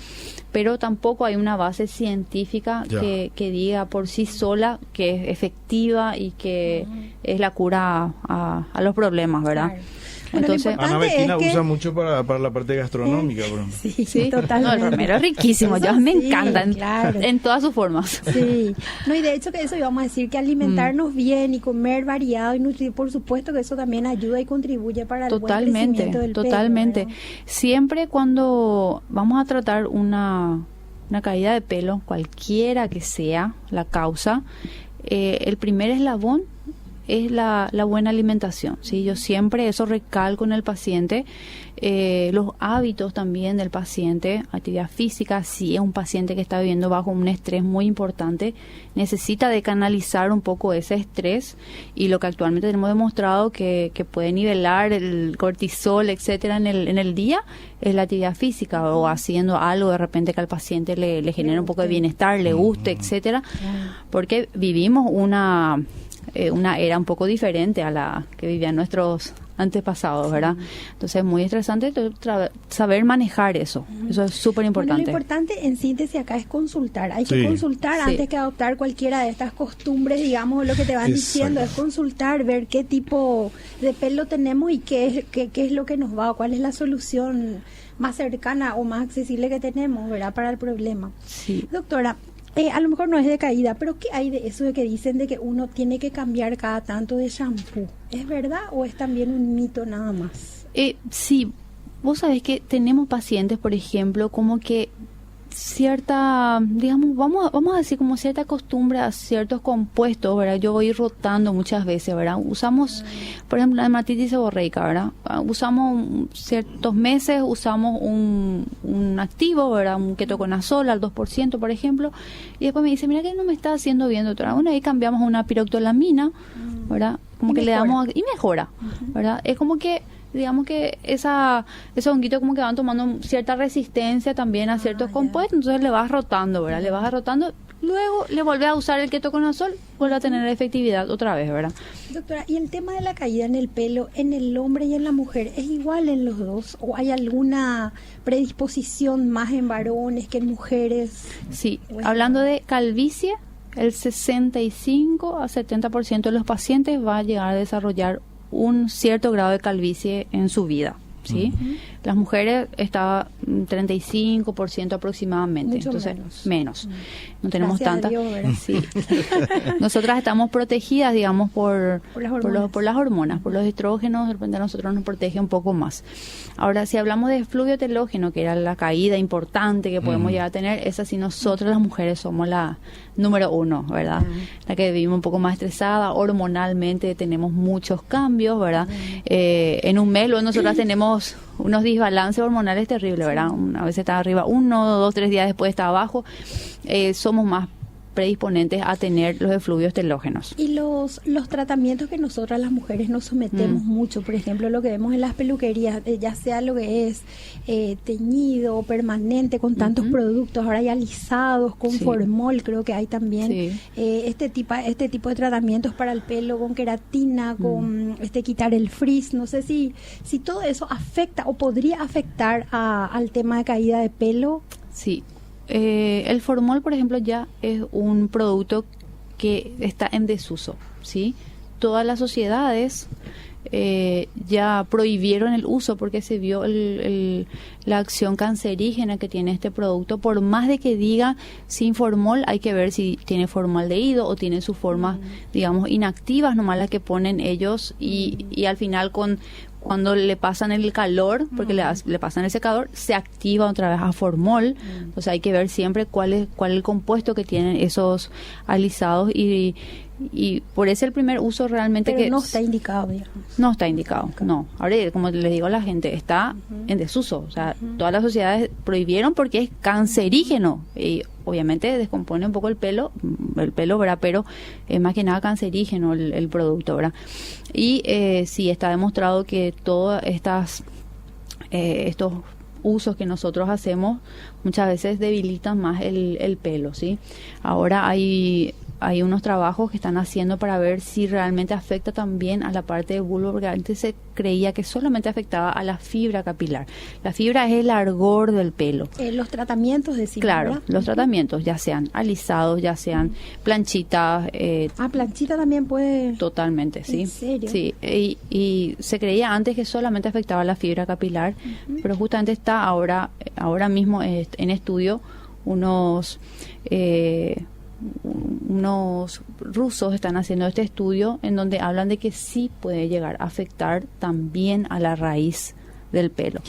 pero tampoco hay una base científica que diga por sí sola que es efectiva y que es la cura a los problemas, ¿verdad? Claro. Entonces, Ana Bettina usa mucho para la parte gastronómica, bro. Sí, totalmente. No, el romero es riquísimo, yo me encantan, claro, en todas sus formas. Sí, no, y de hecho que eso íbamos a decir, que alimentarnos bien y comer variado y nutritivo, por supuesto que eso también ayuda y contribuye para el buen crecimiento del pelo. Totalmente. Siempre cuando vamos a tratar una caída de pelo, cualquiera que sea la causa, el primer eslabón es la buena alimentación, ¿sí? Yo siempre eso recalco en el paciente, los hábitos también del paciente, actividad física. Si es un paciente que está viviendo bajo un estrés muy importante, necesita de canalizar un poco ese estrés, y lo que actualmente tenemos demostrado que puede nivelar el cortisol, etcétera, en el día, es la actividad física, o haciendo algo de repente que al paciente le genere un poco de bienestar, le guste, etcétera, porque vivimos una era un poco diferente a la que vivían nuestros antepasados, ¿verdad? Entonces es muy estresante saber manejar eso. Eso es súper importante. Bueno, lo importante en síntesis acá es consultar. Hay que consultar antes que adoptar cualquiera de estas costumbres, digamos, lo que te van diciendo es consultar, ver qué tipo de pelo tenemos y qué es lo que nos va, o cuál es la solución más cercana o más accesible que tenemos, ¿verdad? Para el problema. Sí. Doctora, a lo mejor no es de caída, pero ¿qué hay de eso de que dicen de que uno tiene que cambiar cada tanto de shampoo? ¿Es verdad o es también un mito nada más? Sí, vos sabés que tenemos pacientes, por ejemplo, como que cierta, digamos, vamos a decir como cierta costumbre a ciertos compuestos, ¿verdad? Yo voy rotando muchas veces, ¿verdad? Usamos, por ejemplo, la dermatitis seborreica, ¿verdad? Usamos ciertos meses, usamos un activo, ¿verdad? Un ketoconazol al 2%, por ejemplo, y después me dice, mira que no me está haciendo bien, doctora. Bueno, ahí cambiamos a una piroctolamina, ¿verdad? Como que le damos, y mejora, ¿verdad? Es como que digamos que esos honguitos como que van tomando cierta resistencia también a ciertos compuestos, entonces le vas rotando, ¿verdad? Le vas rotando, luego le vuelves a usar el ketoconazol, vuelve a tener efectividad otra vez, ¿verdad? Doctora, ¿y el tema de la caída en el pelo en el hombre y en la mujer es igual en los dos? ¿O hay alguna predisposición más en varones que en mujeres? Sí, hablando de calvicie, el 65 a 70% de los pacientes va a llegar a desarrollar un cierto grado de calvicie en su vida, ¿sí? Las mujeres está 35% aproximadamente. Mucho entonces menos. No tenemos Gracias tanta. a Dios, ¿verdad? Sí. Nosotras estamos protegidas, digamos, por las hormonas, por los estrógenos. De repente a nosotros nos protege un poco más. Ahora, si hablamos de flúido telógeno, que era la caída importante que podemos llegar a tener, esa sí, nosotras las mujeres somos la número 1, ¿verdad? La que vivimos un poco más estresada, hormonalmente tenemos muchos cambios, ¿verdad? En un mes, luego nosotras tenemos unos desbalances hormonales terribles, ¿verdad? A veces está arriba 1, 2, 3 días después está abajo. Somos más predisponentes a tener los efluvios telógenos. Y los tratamientos que nosotras las mujeres nos sometemos mucho, por ejemplo, lo que vemos en las peluquerías, ya sea lo que es teñido, permanente, con tantos productos, ahora hay alisados, con formol, creo que hay también este tipo de tratamientos para el pelo, con queratina, con quitar el frizz. No sé si todo eso afecta o podría afectar al tema de caída de pelo. Sí. El formol, por ejemplo, ya es un producto que está en desuso, ¿sí? Todas las sociedades ya prohibieron el uso porque se vio la acción cancerígena que tiene este producto. Por más de que diga sin formol, hay que ver si tiene formaldehído o tiene sus formas, digamos, inactivas, nomás las que ponen ellos, y al final cuando le pasan el calor, porque le pasan el secador, se activa otra vez a formol. O sea, hay que ver siempre cuál es el compuesto que tienen esos alisados, y por ese el primer uso realmente. Pero que no está indicado, digamos. No está indicado, no. Ahora, como les digo a la gente, está en desuso. O sea, todas las sociedades prohibieron porque es cancerígeno. Y obviamente descompone un poco el pelo, ¿verdad? Pero es más que nada cancerígeno el producto, ¿verdad? Y sí, está demostrado que todas estos usos que nosotros hacemos muchas veces debilitan más el pelo, ¿sí? Ahora hay unos trabajos que están haciendo para ver si realmente afecta también a la parte de bulbo, porque antes se creía que solamente afectaba a la fibra capilar. La fibra es el largor del pelo. Los tratamientos, decimos, claro, ¿verdad? Los tratamientos, ya sean alisados, ya sean planchitas. Planchita también puede. Totalmente, sí. ¿En serio? Sí, y se creía antes que solamente afectaba la fibra capilar, pero justamente está ahora mismo en estudio unos rusos están haciendo este estudio en donde hablan de que sí puede llegar a afectar también a la raíz del pelo.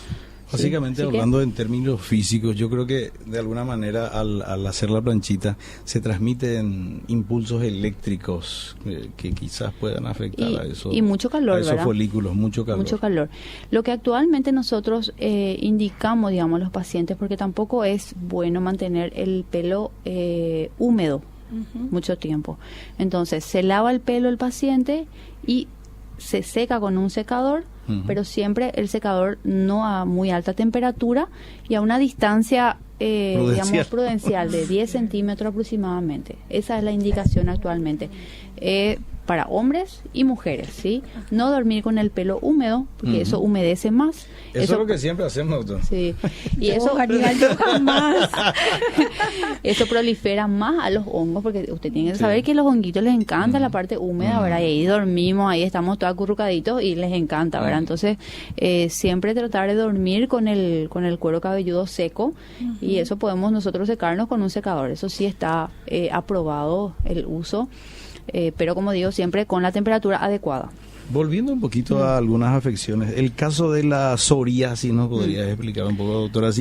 Básicamente, hablando en términos físicos, yo creo que de alguna manera al hacer la planchita se transmiten impulsos eléctricos que quizás puedan afectar a eso. Y mucho calor, a esos ¿verdad? folículos, mucho calor. Mucho calor. Lo que actualmente nosotros indicamos, digamos, a los pacientes, porque tampoco es bueno mantener el pelo húmedo mucho tiempo. Entonces, se lava el pelo el paciente y se seca con un secador, pero siempre el secador no a muy alta temperatura y a una distancia digamos prudencial de 10 centímetros aproximadamente. Esa es la indicación actualmente para hombres y mujeres, ¿sí? No dormir con el pelo húmedo porque eso humedece más. Eso es lo que siempre hacemos, doctor. Sí. Y eso jamás. Eso prolifera más a los hongos porque usted tiene que saber que los honguitos les encanta la parte húmeda, ¿verdad? Y ahí dormimos, ahí estamos todos acurrucaditos y les encanta, ¿verdad? Entonces, siempre tratar de dormir con el cuero cabelludo seco y eso podemos nosotros secarnos con un secador. Eso sí está aprobado el uso. Pero como digo, siempre con la temperatura adecuada. Volviendo un poquito a algunas afecciones, el caso de la psoriasis, ¿nos podrías explicar un poco, doctora,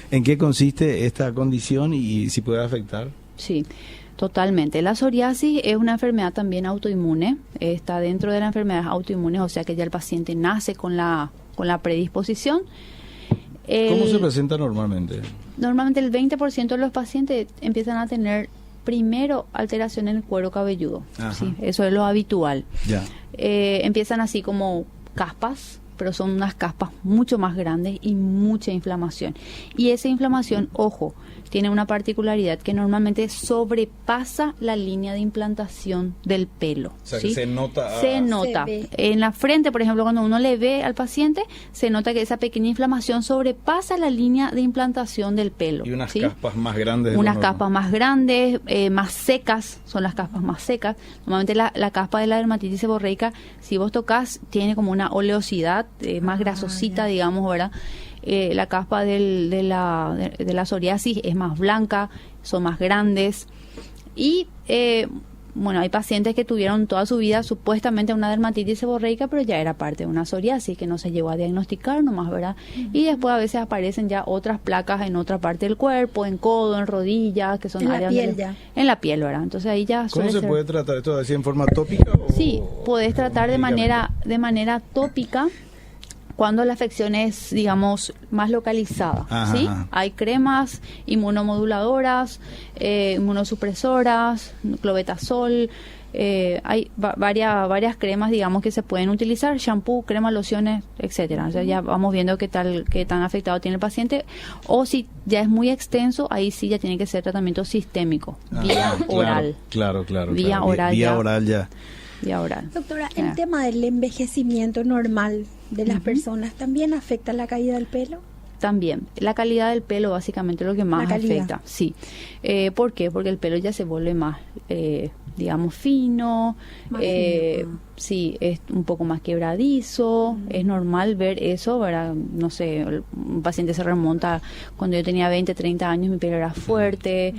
en qué consiste esta condición y si puede afectar? Sí, totalmente. La psoriasis es una enfermedad también autoinmune, está dentro de las enfermedades autoinmunes, o sea que ya el paciente nace con la predisposición. ¿Cómo se presenta normalmente? Normalmente el 20% de los pacientes empiezan a tener primero alteración en el cuero cabelludo. ¿Sí? Eso es lo habitual. Ya. Empiezan así como caspas, pero son unas caspas mucho más grandes y mucha inflamación. Y esa inflamación, ojo, tiene una particularidad que normalmente sobrepasa la línea de implantación del pelo. O sea, ¿sí? que se nota. Se nota. En la frente, por ejemplo, cuando uno le ve al paciente, se nota que esa pequeña inflamación sobrepasa la línea de implantación del pelo. Y unas ¿sí? caspas más grandes. Unas caspas más grandes, más secas, son las caspas más secas. Normalmente la caspa de la dermatitis seborreica, si vos tocas, tiene como una oleosidad más grasosita, digamos, ¿verdad? La caspa de la psoriasis es más blanca, son más grandes y bueno, hay pacientes que tuvieron toda su vida supuestamente una dermatitis seborreica, pero ya era parte de una psoriasis que no se llegó a diagnosticar nomás, ¿verdad? Y después a veces aparecen ya otras placas en otra parte del cuerpo, en codo, en rodillas, que son en áreas la piel ya. En la piel, ¿verdad? Entonces ahí ya ¿Cómo se puede tratar esto así en forma tópica? Sí, podés tratar de manera tópica. Cuando la afección es, digamos, más localizada, ¿sí? Hay cremas inmunomoduladoras, inmunosupresoras, clobetasol, hay varias cremas, digamos, que se pueden utilizar, shampoo, crema, lociones, etcétera. O sea, ya vamos viendo qué tan afectado tiene el paciente. O si ya es muy extenso, ahí sí ya tiene que ser tratamiento sistémico, vía oral. Claro. Vía oral ya. Vía oral. Doctora, el tema del envejecimiento normal de las personas también afecta la caída del pelo. También, la calidad del pelo básicamente es lo que más afecta. Sí. ¿Por qué? Porque el pelo ya se vuelve más, digamos, fino, sí, es un poco más quebradizo, es normal ver eso, ¿verdad? No sé, un paciente se remonta, cuando yo tenía 20, 30 años mi pelo era fuerte,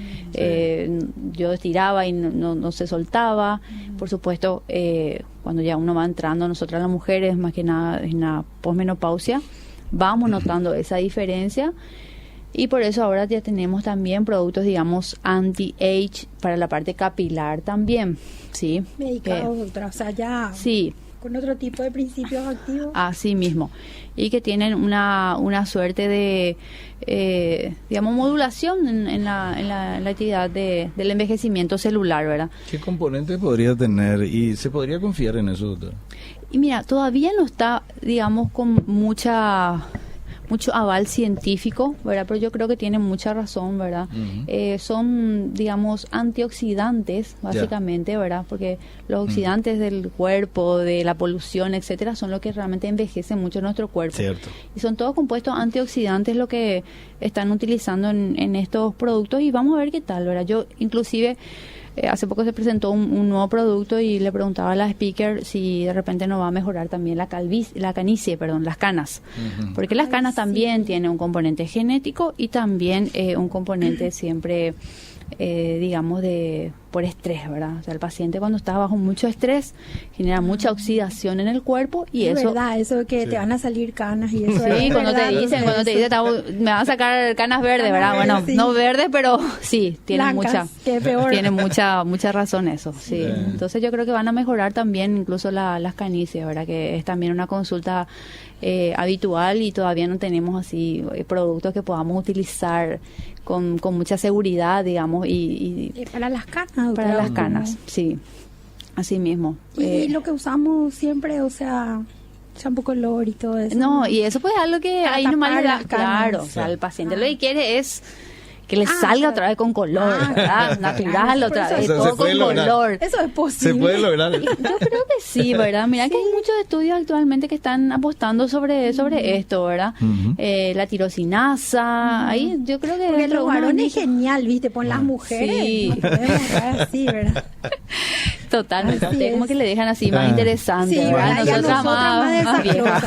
yo estiraba y no se soltaba. Por supuesto, cuando ya uno va entrando, nosotras las mujeres, más que nada en la posmenopausia, vamos notando esa diferencia y por eso ahora ya tenemos también productos, digamos, anti-age para la parte capilar también, ¿sí? Medicados, doctora, o sea, ya sí, con otro tipo de principios activos. Así mismo, y que tienen una suerte de, digamos, modulación en la actividad del envejecimiento celular, ¿verdad? ¿Qué componente podría tener y se podría confiar en eso, doctor? Y mira, todavía no está, digamos, con mucho aval científico, ¿verdad? Pero yo creo que tiene mucha razón, ¿verdad? Son, digamos, antioxidantes, básicamente, ¿verdad? Porque los oxidantes del cuerpo, de la polución, etcétera, son lo que realmente envejece mucho nuestro cuerpo. Cierto. Y son todos compuestos antioxidantes lo que están utilizando en estos productos y vamos a ver qué tal, ¿verdad? Yo, inclusive, hace poco se presentó un nuevo producto y le preguntaba a la speaker si de repente no va a mejorar también las canas. Porque las canas también tienen un componente genético y también un componente siempre, digamos, de por estrés, ¿verdad? O sea, el paciente cuando está bajo mucho estrés genera mucha oxidación en el cuerpo y es eso... verdad, eso de que te van a salir canas y eso. Sí, cuando te dicen, me van a sacar canas verdes, ¿verdad? Bueno, sí. No verdes, pero sí, tienen Blancas, que peor. Tiene mucha razón eso, sí. Entonces yo creo que van a mejorar también incluso las canicias, ¿verdad? Que es también una consulta habitual y todavía no tenemos así productos que podamos utilizar con mucha seguridad, digamos, y para las canas. Para las canas, sí, así mismo. Y lo que usamos siempre, o sea, shampoo color y todo eso. No, y eso pues es algo que ahí nomás le da, claro, o sea, el paciente lo que quiere es que le salga otra vez con color, ¿verdad? Natural otra vez, todo con color. Eso es posible. ¿Se puede lograr? Yo creo que sí, ¿verdad? Mira que hay muchos estudios actualmente que están apostando sobre esto, ¿verdad? La tirosinasa, ahí yo creo que... Porque los varones es genial, ¿viste? Pon las mujeres, sí. No podemos estar así, ¿verdad? Totalmente, como que le dejan así más interesante, sí, ¿verdad? Nosotras más viejas.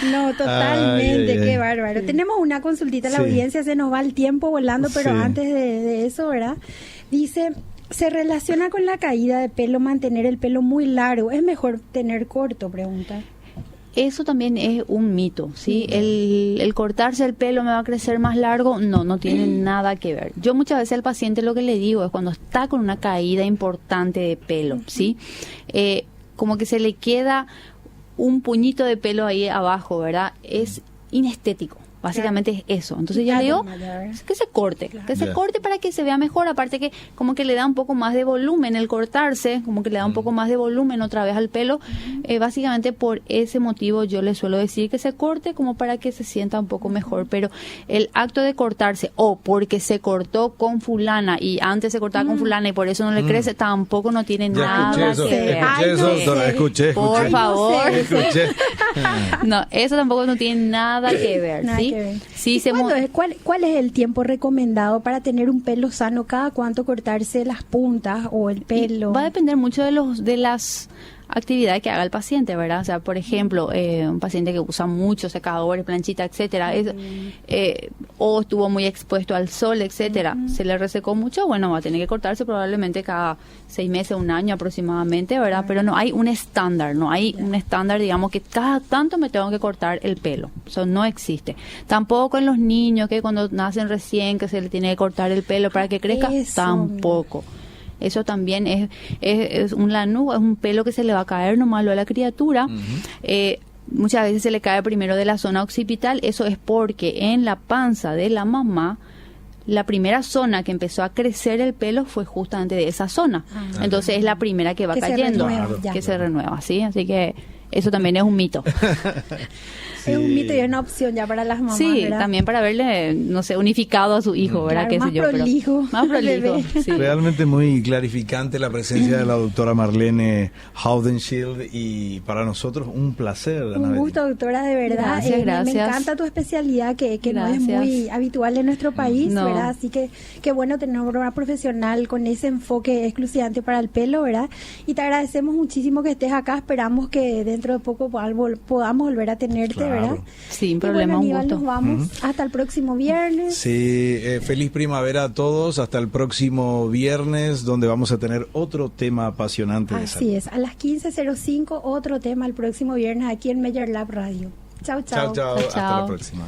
No, totalmente, qué bárbaro. Tenemos una consultita a la audiencia, se nos va el tiempo volando, pero antes de eso, ¿verdad? Dice, ¿se relaciona con la caída de pelo mantener el pelo muy largo? ¿Es mejor tener corto? Pregunta. Eso también es un mito, ¿sí? El cortarse el pelo me va a crecer más largo, no tiene nada que ver. Yo muchas veces al paciente lo que le digo es cuando está con una caída importante de pelo, ¿sí? Como que se le queda un puñito de pelo ahí abajo, ¿verdad? Es inestético. Básicamente es eso. Entonces yo le digo que se corte, corte para que se vea mejor. Aparte que como que le da un poco más de volumen el cortarse, como que le da un poco más de volumen otra vez al pelo. Básicamente por ese motivo yo le suelo decir que se corte como para que se sienta un poco mejor. Pero el acto de cortarse o porque se cortó con fulana y antes se cortaba con fulana y por eso no le crece, tampoco no tiene nada que ver. Escuché. Por favor. No, eso tampoco no tiene nada que ver, ¿sí? Sí, ¿Cuál es el tiempo recomendado para tener un pelo sano? ¿Cada cuánto cortarse las puntas o el pelo? Va a depender mucho de las actividades que haga el paciente, ¿verdad? O sea, por ejemplo, un paciente que usa mucho secadores, planchita, etcétera, o estuvo muy expuesto al sol, etcétera, se le resecó mucho, bueno, va a tener que cortarse probablemente cada 6 meses, un año aproximadamente, ¿verdad? Pero no hay un estándar, digamos, que cada tanto me tengo que cortar el pelo. Eso no existe. Tampoco en los niños que cuando nacen recién que se le tiene que cortar el pelo para que crezca, tampoco. Eso también es un lanú, es un pelo que se le va a caer nomás a la criatura. Muchas veces se le cae primero de la zona occipital. Eso es porque en la panza de la mamá, la primera zona que empezó a crecer el pelo fue justamente de esa zona. Entonces es la primera que va cayendo, se renueva, ¿sí? Así que eso también es un mito. Es un mito y es una opción ya para las mamás, sí, ¿verdad? También para verle, no sé, unificado a su hijo, ¿verdad? Claro, más prolijo. Sí. Realmente muy clarificante la presencia de la doctora Marlene Haudenschild y para nosotros un placer. Un gusto, doctora, de verdad. Gracias. Me encanta tu especialidad que no es muy habitual en nuestro país, ¿verdad? Así que qué bueno tener una profesional con ese enfoque exclusivamente para el pelo, ¿verdad? Y te agradecemos muchísimo que estés acá. Esperamos que dentro de poco podamos volver a tenerte, ¿verdad? Sin problema, y bueno, un gusto. Nos vamos hasta el próximo viernes. Sí, feliz primavera a todos. Hasta el próximo viernes, donde vamos a tener otro tema apasionante. Así es, a las 15:05 otro tema el próximo viernes aquí en Major Lab Radio. Chao. Chao. Hasta la próxima.